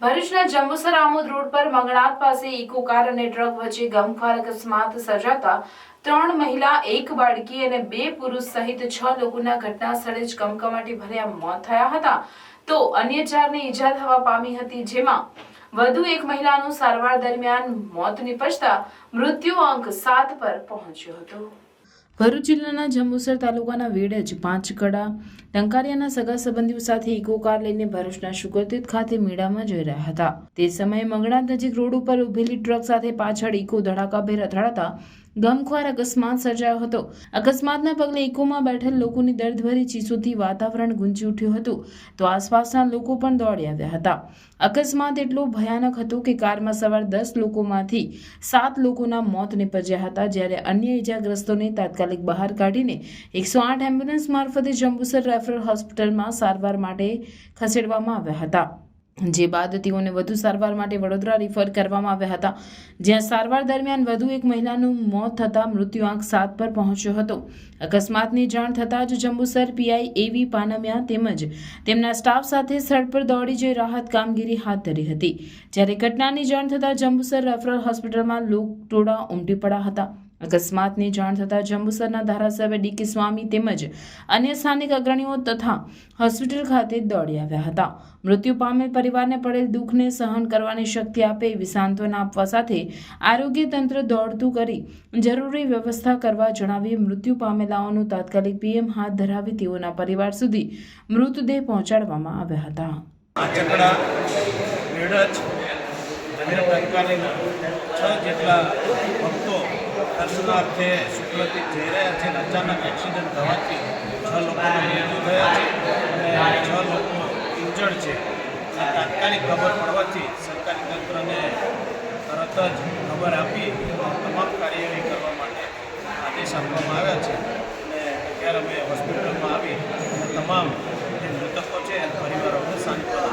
ભરૂચના જંબુસર આમોદ રોડ પર મંગળાત પાસે ઇકો કાર અને ટ્રક વચ્ચે ગમખ્વાર અકસ્માત સર્જાતા 3 મહિલા, 1 બાળકી અને 2 પુરુષ સહિત 6 લોકોના ઘટના સ્થળે જ કમકમાટી ભર્યા મોત થયા હતા, તો અન્ય 4ને ઈજા થવા પામી હતી, જેમાં વધુ એક મહિલાનું સારવાર દરમિયાન મોત નિપજતા મૃત્યુઆંક 7 પર પહોંચ્યો હતો। ભરૂચ જિલ્લાના જંબુસર તાલુકાના વેડજ પાંચકડા ટંકારિયાના સગા સંબંધીઓ સાથે ઇકો કાર લઈને ભરૂચના શુગરતીર્થ ખાતે મેળામાં જઈ રહ્યા હતા। તે સમયે મંગળાત નજીક રોડ ઉપર ઉભેલી ટ્રક સાથે પાછળ ઇકો ધડાકાભેર અથડાતા ગમખ્વાર અકસ્માત સર્જાયો હતો। અકસ્માતના પગલે ઇકોમાં બેઠેલ લોકોની દર્દભરી ચીસોથી વાતાવરણ ગુંજી ઉઠ્યું હતું, તો આસપાસના લોકો પણ દોડી આવ્યા હતા। અકસ્માત એટલો ભયાનક હતો કે કારમાં સવાર 10 લોકોમાંથી 7 લોકોના મોત નિપજ્યા હતા, જ્યારે અન્ય ઇજાગ્રસ્તોને તાત્કાલિક બહાર કાઢીને 108 એમ્બ્યુલન્સ મારફતે જંબુસર રેફરલ હોસ્પિટલમાં સારવાર માટે ખસેડવામાં આવ્યા હતા, જે બાદ તેઓને વધુ સારવાર માટે વડોદરા રિફર કરવામાં આવ્યા હતા, જ્યાં સારવાર દરમિયાન વધુ એક મહિલાનું મોત થતાં મૃત્યુઆંક 7 પર પહોંચ્યો હતો। અકસ્માતની જાણ થતાં જ જંબુસર પીઆઈ એવી પાનમિયા તેમજ તેમના સ્ટાફ સાથે સ્થળ પર દોડી જઈ રાહત કામગીરી હાથ ધરી હતી, જ્યારે ઘટનાની જાણ થતાં જંબુસર રેફરલ હોસ્પિટલમાં લોકટોળા ઉમટી પડ્યા હતા। અકસ્માતની જાણ થતાં જંબુસરના ધારાસભ્ય ડીકે સ્વામી તેમજ અન્ય સ્થાનિક અગ્રણીઓ તથા હોસ્પિટલ ખાતે દોડી આવ્યા હતા। મૃત્યુ પામેલ પરિવારને પડેલ દુઃખને સહન કરવાની શક્તિ આપે એવી સાંત્વના આપવા સાથે આરોગ્ય તંત્ર દોડતું કરી જરૂરી વ્યવસ્થા કરવા જણાવી મૃત્યુ પામેલાઓનું તાત્કાલિક પીએમ હાથ ધરાવી તેઓના પરિવાર સુધી મૃતદેહ પહોંચાડવામાં આવ્યા હતા। જેટલા ભક્તો દર્શનાર્થે શુક્લતીર્થ જઈ રહ્યા છે અને અચાનક એક્સિડન્ટ થવાથી 6 લોકોના મૃત્યુ થયા છે અને 6 લોકો ઇન્જર્ડ છે। તાત્કાલિક ખબર પડવાથી સરકારી તંત્રને તરત જ ખબર આપી તમામ કાર્યવાહી કરવા માટે આદેશ આપવામાં આવ્યા છે અને અત્યારે અમે હોસ્પિટલમાં આવી અને તમામ જે મૃતકો છે પરિવારોને સાંત્વના